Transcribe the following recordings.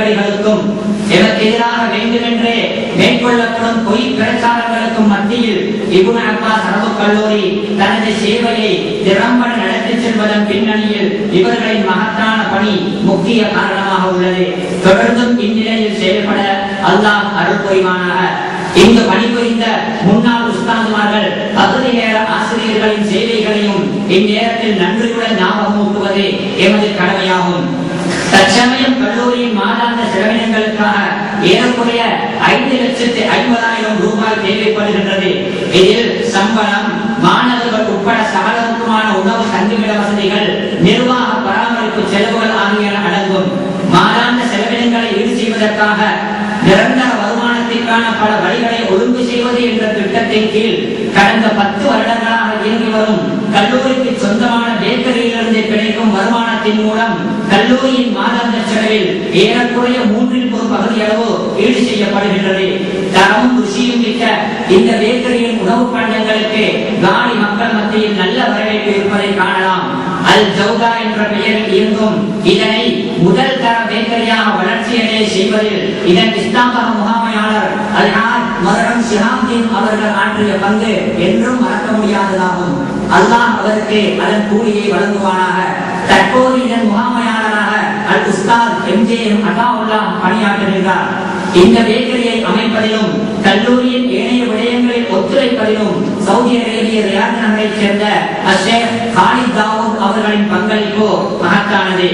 நெருக்கடிகளுக்கும் எமக்கு எதிராக வேண்டுமென்றே மேற்கொள்ளப்படும் பொய் பிரச்சாரங்களுக்கும் மத்தியில் இப்னு அப்பாஸ் அரபு கல்லூரி தனது சேவையை திறம்பட நடத்திச் செல்வதன் பின்னணியில் இவர்களின் மகத்தான பணி முக்கிய காரணமாக உள்ளது. தொடர்ந்தும் இந்நிலையில் செயல்பட அல்லாஹ் அருள் புரிவானாக. இங்கு பணிபுரிந்த முன்னாள் உஸ்தாதுமார்கள் பகுதி நேர ஆசிரியர்களின் சேவைகளையும் இந்நேரத்தில் நன்றியுடன் ஞாபகமூட்டுவதே எமது கடமையாகும். தற்சமயம் கல்லூரியின் மாதாந்த செலவினங்களுக்காக ஏறக்குறைய 5,50,000 ரூபாய் தேவைப்படுகின்றது. இதில் சம்பளம், மாணவர்கள் உட்பட சகலருக்குமான உணவு, தங்குமிட வசதிகள், நிர்வாக பராமரிப்பு செலவுகள் ஆகியன அடங்கும். மாதாந்த செலவினங்களை ஈடு செய்வதற்காக நிரந்தர வருமானத்திற்கான பல வழிகளை ஒழுங்கு செய்வது என்ற திட்டத்தின் கீழ் கடந்த 10 வருடங்களாக இயங்கி வரும் கல்லூரிக்கு சொந்தமான பேக்கரியிலிருந்து கிடைக்கும் வருமானத்தின் மூலம் கல்லூரியின் மாதாந்த செலவில் ஏறக்குறைய 1/3 பகுதி அளவு ஈடு செய்யப்படுகின்றது. தரமும் ருசியும் மிக்க இந்த பேக்கரியின் உணவு பண்டங்களுக்கு காலி மக்கள் மத்தியில் நல்ல வரவேற்பு இருப்பதை காணலாம். அல் ஜௌதா என்ற பெயரில் இயங்கும் இதனை முதல் தர பேக்கரியாக வளர்ச்சியடைய செய்வதில் இதன் இஸ்லாமிய முகாமையாளர் அல்ஹாஜ் மர்ஹம் ஷிஹாபுதீன் அவர்கள் ஆற்றிய பங்கு என்றும் மறக்க முடியாததாகும். அல்லாஹ் அவருக்கு அதன் கூலியை வழங்குவானாக. தற்போது இதன் முகாமையாளராக அல் உஸ்தாத் எம்ஜேஎம் அதாவுல்லா பணியாற்றுகின்றார். இந்த பேக்கரியை அமைப்பதிலும் கல்லூரியின் ஏனைய விடயங்களில் ஒத்துழைப்பதிலும் சவுதி அரேபிய ரியாத் நகரைச் சேர்ந்த ஷேக் காலித் தாவூத் அவர்களின் பங்களிப்பு மகத்தானது.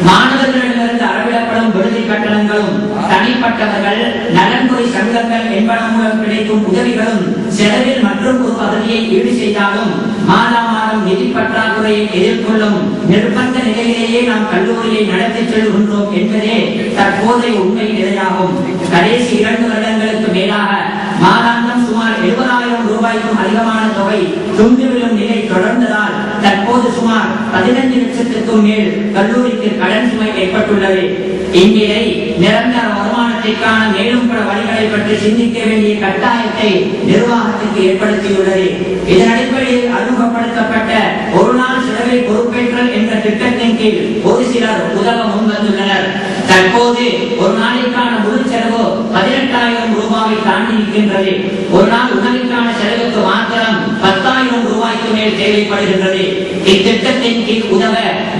மாணவர்களிடமிருந்து அளவிடப்படும் விடுதி கட்டணங்களும் தனிப்பட்டவர்கள் நலன்புரி சங்கங்கள் என்பன மூலம் கிடைக்கும் உதவிகளும் செலவில் மற்றும் ஒரு பகுதியை ஈடு செய்தாலும் மாதா மாதம் நிதி பற்றாக்குறையை எதிர்கொள்ளும் நிர்பந்த நிலையிலேயே நாம் கல்லூரியை நடத்திச் செல்கின்றோம் என்பதே தற்போதைய உண்மை நிலையாகும். கடைசி 2 வருடங்களுக்கு மேலாக மாதாந்தம் சுமார் 70,000 ரூபாய்க்கும் அதிகமான தொகை துண்டுவிடும் நிலை தொடர்ந்ததால் தற்போது சுமார் 15 லட்சத்துக்கும் மேல் கல்லூரிக்கு கடன் சுமை ஏற்பட்டுள்ளது. இந்நிலை நிரந்தர வருமானத்திற்கான மேலும் பல வழிகளை பற்றி சிந்திக்க வேண்டிய கட்டாயத்தை நிர்வாகத்திற்கு ஏற்படுத்தியுள்ளது. இதன் அடிப்படையில் அறிமுகப்படுத்தப்பட்ட ஒரு நாள் செலவை பொறுப்பேற்றல் என்ற திட்டத்தின் கீழ் ஒரு சிலர் உதவ முன்வந்துள்ளனர். தற்போது ஒரு நாளைக்கான முழு செலவு 18,000 ரூபாயை தாண்டி நிற்கின்றது. ஒரு நாள் உணவிற்கான செலவுக்கு மாத்திரம் 10,000 ரூபாய்க்கு மேல் தேவைப்படுகின்றது. இத்திட்டத்தின் கீழ் உதவ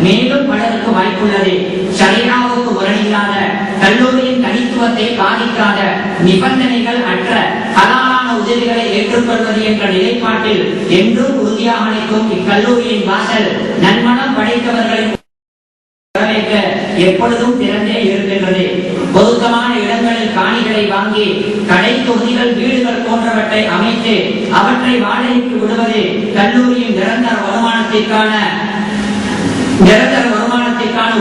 மேலும் பலருக்கு வாய்ப்புள்ளது. ஷரியஅவுக்கு முரணில்லாத, கல்லூரியின் தனித்துவத்தை பாதிக்காத, நிபந்தனைகள் அற்ற ஹலாலான உதவிகளை ஏற்றுக்கொள்வது என்ற நிலைப்பாட்டில் என்றும் உறுதியாக நிற்கும் இக்கல்லூரியின் வாசல் நன்மனம் படைத்தவர்களின் எப்பொழுதும் திறந்தே இருக்கின்றது. பொருத்தமான இடங்களில் காணிகளை வாங்கி கடை தொகுதிகள், வீடுகள் போன்றவற்றை அமைத்து அவற்றை வாடகைக்கு விடுவது கல்லூரியின் நிரந்தர வருமானத்திற்கான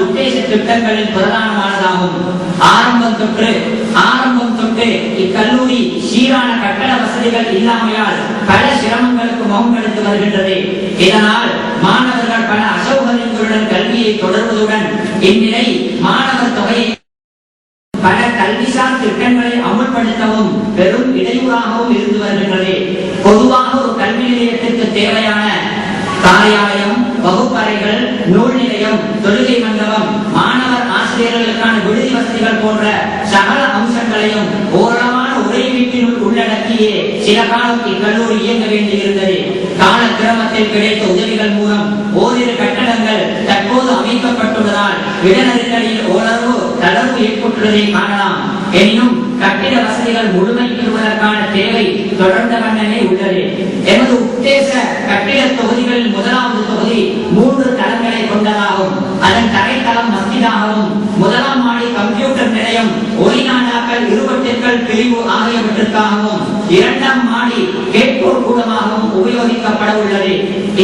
உத்தேச திட்டங்களில் பிரதானமானதாகும். ஆரம்பம் தொட்டு இக்கல்லூரி சீரான கட்டட வசதிகள் இல்லாமையால் பல சிரமங்களுக்கு முகம் கொடுத்து வருகின்றது. இதனால் மாணவர்கள் பல அசௌகரியங்களுடன் கல்வியை தொடர்வதுடன் இந்நிலை மாணவர் தொகையை பல கல்விசார் திட்டங்களை அமுல்படுத்தவும் பெரும் இடையூறாகவும் இருந்து வருகின்றது. பொதுவாக ஒரு கல்வி நிலையத்திற்கு தேவையான காரியாலயம், வகுப்பறைகள், நூல் நிலையம், தொழுகை மண்டபம், மாணவர் ஆசிரியர்களுக்கான விடுதி வசதிகள் போன்ற சகல அம்சங்களையும் ஓரளவான ஒரே வீட்டினுள் உள்ளடக்கியே சில காலம் இக்கல்லூரி இயங்க வேண்டியிருந்தது. காலக்கிரமத்தில் கிடைத்த உதவிகள் மூலம் ஓரிரு கட்டடங்கள் தற்போது அமைக்கப்பட்டுள்ளதால் இடநெருக்கடியில் ஓரளவு தளர்வு ஏற்பட்டுள்ளதை காணலாம். எனினும் கட்டிட வசதிகள் முழுமைப்படுவதற்கான தேவை தொடர்ந்த வண்ணமே உள்ளது. எமது உத்தேச கட்டிட தொகுதிகளில் முதலாவது தொகுதி 3 தளங்களை கொண்டதாகும். அதன் தரைத்தளம் மஸ்ஜிதாகவும், முதலாம் மாடி கம்ப்யூட்டர் நிலையம், ஒளிநாடாக்கள், இருவட்டிற்கள் பிரிவு ஆகியவற்றிற்காகவும், 2ஆம் மாடி கேட்போர் கூடமாகவும் உபயோகிக்கப்பட உள்ளது.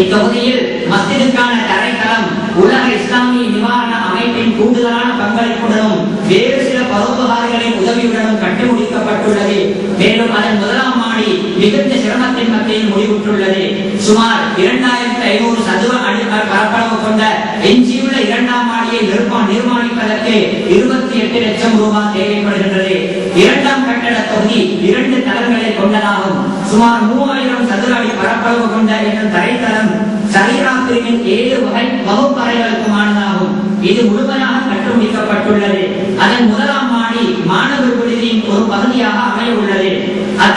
இத்தொகுதியில் மஸ்ஜிதுக்கான தரைத்தளம் உலக இஸ்லாமிய நிவாரண அமைப்பின் கூடுதலான பங்களிப்புடனும் வேறு சில பரோபகாரிகளின் உதவியுடனும் கட்டி முடிக்கப்பட்டுள்ளது. மேலும் அதன் முதலாம் மாடி மிகுந்த சிரமத்தின் மத்தியில் முடிவுற்றுள்ளது. சுமார் 2,500 சதுர அடி பரப்பளவு கொண்ட எஞ்சியுள்ள 2ஆம் மாடியை நிர்மாணிப்பதற்கு 28 லட்சம் ரூபாய் தேவைப்படுகின்றது. 2ஆம் கட்டட தொகுதி 2 தளங்களை கொண்டதாகும். சுமார் 3000 சதுர அடி பரப்பளவு கொண்ட இந்த தரைத்தளம் சரீரா பிரிவின் 7 வகை வகுப்பறைகளுக்குமானதாகும். இது முழுமையாக கட்டுமுடிக்கப்பட்டுள்ளது. அதன் முதலாம்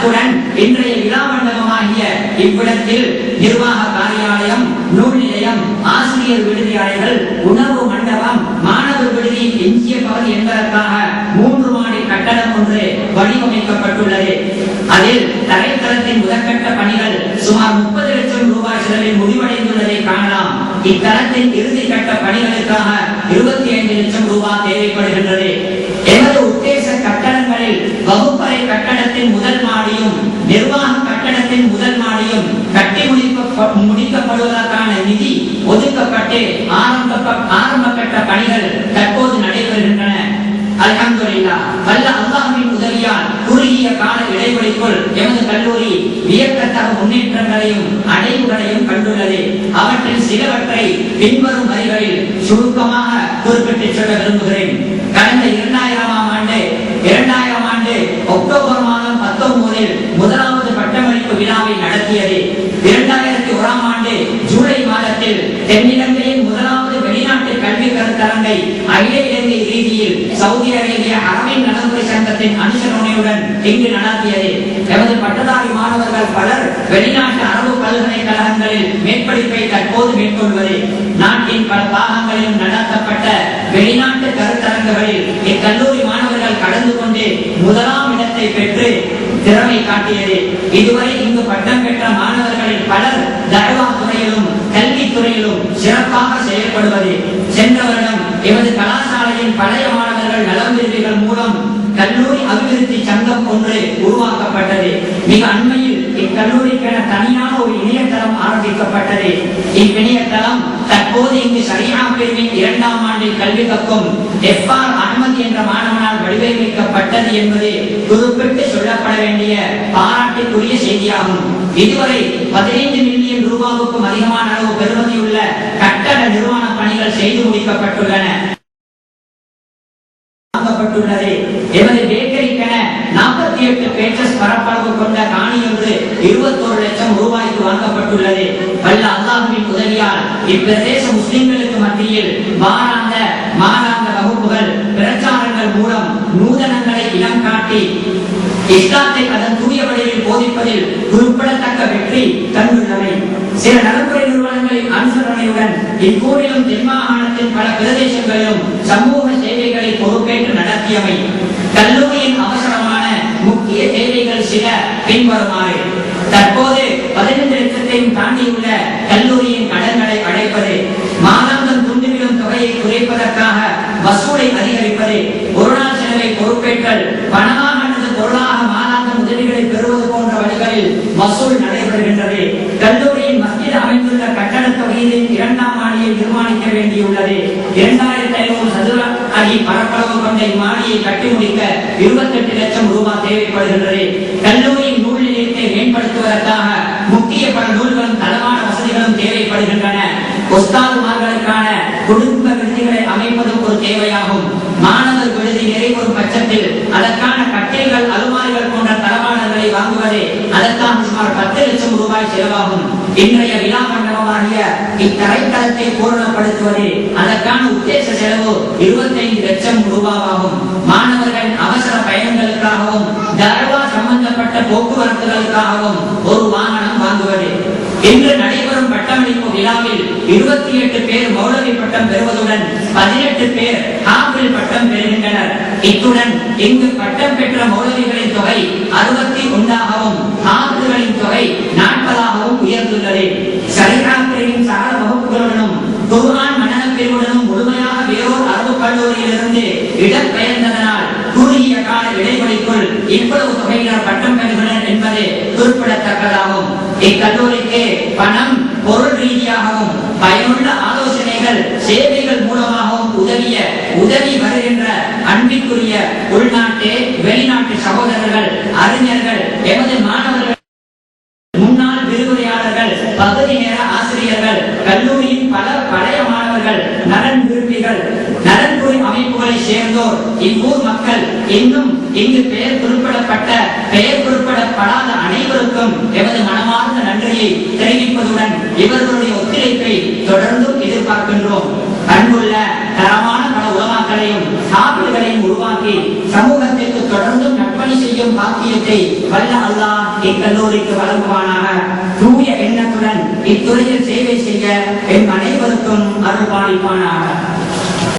அத்துடன் இன்றைய விழா மண்டபமாகிய இவ்விடத்தில் நிர்வாக காரியாலயம், நூல் நிலையம், ஆசிரியர் விடுதி அறைகள், உணவு மண்டபம், மாணவர் விடுதி எஞ்சிய பகுதி என்பதற்காக 3 மாடி கட்டடம் ஒன்று வடிவமைக்கப்பட்டுள்ளது. அதில் தரைத்தளத்தின் முதற்கட்ட பணிகள் சுமார் 30 லட்சம் ரூபாய் செலவில் முடிவடைந்துள்ளதை காணலாம். இத்தளத்தின் இறுதி கட்ட பணிகளுக்காக 25 லட்சம் ரூபாய் தேவைப்படுகின்றது. எமது உத்தேச கட்டடங்களில் வகுப்பறை கட்டடத்தின் முதல் மாடியும் நிர்வாக கட்டடத்தின் முதல் மாடியும் கட்டி முடிக்கப்படுவதற்கான நிதி ஒதுக்கப்பட்டு ஆரம்ப கட்ட பணிகள் தற்போது நடைபெறுகின்றன. அல்ஹம்துலில்லாஹ், வல்ல அல்லாஹ்வின் உதவியால் குறுகிய கால இடைவெளிக்குள் எமது கல்லூரி வியக்கத்தக்க முன்னேற்றங்களையும் அடைவுகளையும் கண்டுள்ளது. அவற்றில் சிலவற்றை பின்வரும் வரிகளில் சுருக்கமாக குறிப்பிட்டு சொல்ல விரும்புகிறேன். கடந்த 2000ஆம் ஆண்டு அக்டோபர் மாதம் 19இல் முதலாவது பட்டமளிப்பு விழாவை நடத்தியது. 2001ஆம் ஆண்டு ஜூலை மாதத்தில் தென்னிலங்கையின் முதலாவது வெளிநாட்டு கல்வி கருத்தரங்கை அகில இலங்கை ரீதியில் சவுதி அரேபிய அரபின் நலத்துறை சங்கத்தின் அனுசரணையுடன் இங்கு நடத்தியது. எமது பட்டதாரி மாணவர்கள் பலர் வெளிநாட்டு அரபு பல்கலைக்கழகங்களில் மேற்படிப்பை தற்போது மேற்கொள்வது. நாட்டின் பல பாகங்களிலும் நடத்தப்பட்ட வெளிநாட்டு கருத்தரங்குகளில் இக்கல்லூரி மாணவர்கள் கடந்து கொண்டு முதலாம் இடத்தை பெற்று திறமை காட்டியது. இதுவரை இங்கு பட்டம் பெற்ற மாணவர்களில் பலர் தர்வா துறையிலும் கல்வித்துறையிலும் சிறப்பாக செயல்படுவது. சென்ற வருடம் எமது கலாசாலையின் பழைய மாணவர்கள் நலம் விரும்பிகள் மூலம் கல்லூரி அபிவிருத்தி சங்கம் ஒன்று உருவாக்கப்பட்டது. மிக அண்மையில் இக்கல்லூரிக்கென தனியான ஒரு இணையதளம் ஆரம்பிக்கப்பட்டது. இவ்விணையதளம் தற்போது இங்கு ஷரியா பிரிவின் 2ஆம் ஆண்டில் கல்வி கற்கும் FR அஹ்மத் என்ற மாணவனால் வடிவமைக்கப்பட்டது என்பது குறிப்பிட்டு சொல்லப்பட வேண்டிய பாராட்டுக்குரிய செய்தியாகும். இதுவரை 15 மில்லியன் ரூபாவுக்கும் அதிகமான அளவு பெறுமதியுள்ள கட்டட நிர்மாண பணிகள் செய்து முடிக்கப்பட்டுள்ளன. எமது பேக்கரிக்கென 48 பேச்சஸ் பரப்பளவு கொண்ட காணி ஒன்று 21 லட்சம் ரூபாய்க்கு வாங்கப்பட்டுள்ளது. வல்ல அல்லாஹ்வின் உதவியால் இப்பிரதேச முஸ்லிம்களுக்கு மத்தியில் வாராந்த மாதாந்த வகுப்புகள் பிரச்சாரங்கள் மூலம் நூதனங்களை இனம் காட்டி இஸ்லாத்தை அதன் தூய வழியில் போதிப்பதில் குறிப்பிடத்தக்க வெற்றி கண்டுள்ளவை. சில நலத்துறை நிறுவனங்களின் அனுசரணையுடன் இக்கூறிலும் தென்மாகாணத்தின் பல பிரதேசங்களிலும் சமூக சேவைகளை பொறுப்பேற்று நடத்தியவை. கல்லூரியின் அவசரமான முக்கிய தேவைகள் சில பின்வருமாறு. தற்போது 15 லட்சத்தையும் தாண்டியுள்ள கல்லூரியின் கடன்களை அடைப்பது, மாதாந்தம் துண்டுவிடும் தொகையை குறைப்பதற்காக வசூலை அதிகரிப்பது, ஒரு நாள் செலவை பொறுப்பேற்றல், பணமாக அல்லது பொருளாக மாதாந்தம் உதவிகளை பெறுவது போன்ற வழிகளில் வசூல் நடைபெறுகின்றது. கல்லூரியின் மஸ்ஜித் அமைந்துள்ள கட்டட தொகையின் 2ஆம் மாடியை நிர்மாணிக்க வேண்டியுள்ளது. 2500 சதுர அடி பரப்பளவு கொண்ட இம்மாடியை கட்டி முடிக்க 28 லட்சம் ரூபாய் தேவைப்படுகின்றது. கல்லூரியின் நூல் நிலையத்தை மேம்படுத்துவதற்காக முக்கிய பல நூல்களும் தளவாட வசதிகளும் தேவைப்படுகின்றன. உஸ்தாதுமார்களுக்கான குடும்ப விடுதிகளை அமைப்பதும் ஒரு தேவையாகும். மாணவர் விடுதி நிறைவேறும் பட்சத்தில் அதற்கான கட்டில்கள், அலுமாரிகள் போன்ற தளவாடங்களை வாங்குவதே அதற்கான சுமார் 10 லட்சம் ரூபாய் செலவாகும். இன்றைய விழா மண்டபமாகிய இத்தரைத்தளத்தை பூரணப்படுத்துவது அதற்கான உத்தேச செலவு 25 லட்சம் ரூபாவாகும். மாணவர்கள் அவசர பயணங்களுக்காகவும் தர்வா சம்பந்தப்பட்ட போக்குவரத்துகளுக்காகவும் ஒரு வாகனம் வாங்குவது. இன்று நடைபெறும் பட்டமளிப்பு விழாவில் 28 பேர் மௌலவி பட்டம் பெறுவதுடன் 18 பேர் ஹாஃபில் பட்டம் பெறுகின்றனர். இத்துடன் இங்கு பட்டம் பெற்ற மௌலவிகளின் தொகை 61ஆகவும் ஹாஃபில்களின் தொகை 40ஆகவும் உயர்ந்துள்ளது. ஷரியா பிரிவின் சகல வகுப்புகளுடனும் குர்ஆன் மனன பிரிவுடனும் முழுமையாக வேறொரு அரபு கல்லூரியிலிருந்து இடம்பெயர்ந்ததனால் குறுகிய கால இடைவெளிக்குள் இவ்வளவு தொகையினர் பட்டம் பெறுகின்றனர் என்பது குறிப்பிடத்தக்கதாகும். இக்கல்லூரிக்கு பணம், பொருள் ரீதியாகவும் பயனுள்ள ஆலோசனைகள், சேவைகள் மூலமாகவும் உதவி வருகின்ற அன்பிற்குரிய உள்நாட்டு வெளிநாட்டு சகோதரர்கள், அறிஞர்கள், எமது மாணவர்கள், முன்னாள் விரிவுரையாளர்கள், பகுதி நேர ஆசிரியர்கள், கல்லூரியின் பல பழைய மாணவர்கள், நலன் விரும்பிகள், நலன்புரி அமைப்புகளை சேர்ந்தோர், இவ்வூர் மக்கள், இன்னும் இங்கு பெயர் குறிப்பிடப்படாத அனைவருக்கும் எமது மனமார்ந்த நன்றியை தெரிவிப்பதுடன் இவர்களுடைய ஒத்துழைப்பை தொடர்ந்தும் எதிர்பார்க்கின்றோம். அன்புள்ள தரமான பல உலமாக்களையும் சாப்பிடுகளையும் உருவாக்கி சமூகத்திற்கு தொடர்ந்தும் நற்பணி செய்யும் பாக்கியத்தை வல்ல அல்லாஹ் இக்கல்லூரிக்கு வழங்குவானாக. தூய எண்ணத்துடன் இத்துறையில் சேவை செய்ய என் அனைவருக்கும் அருள் பாலிப்பானாக.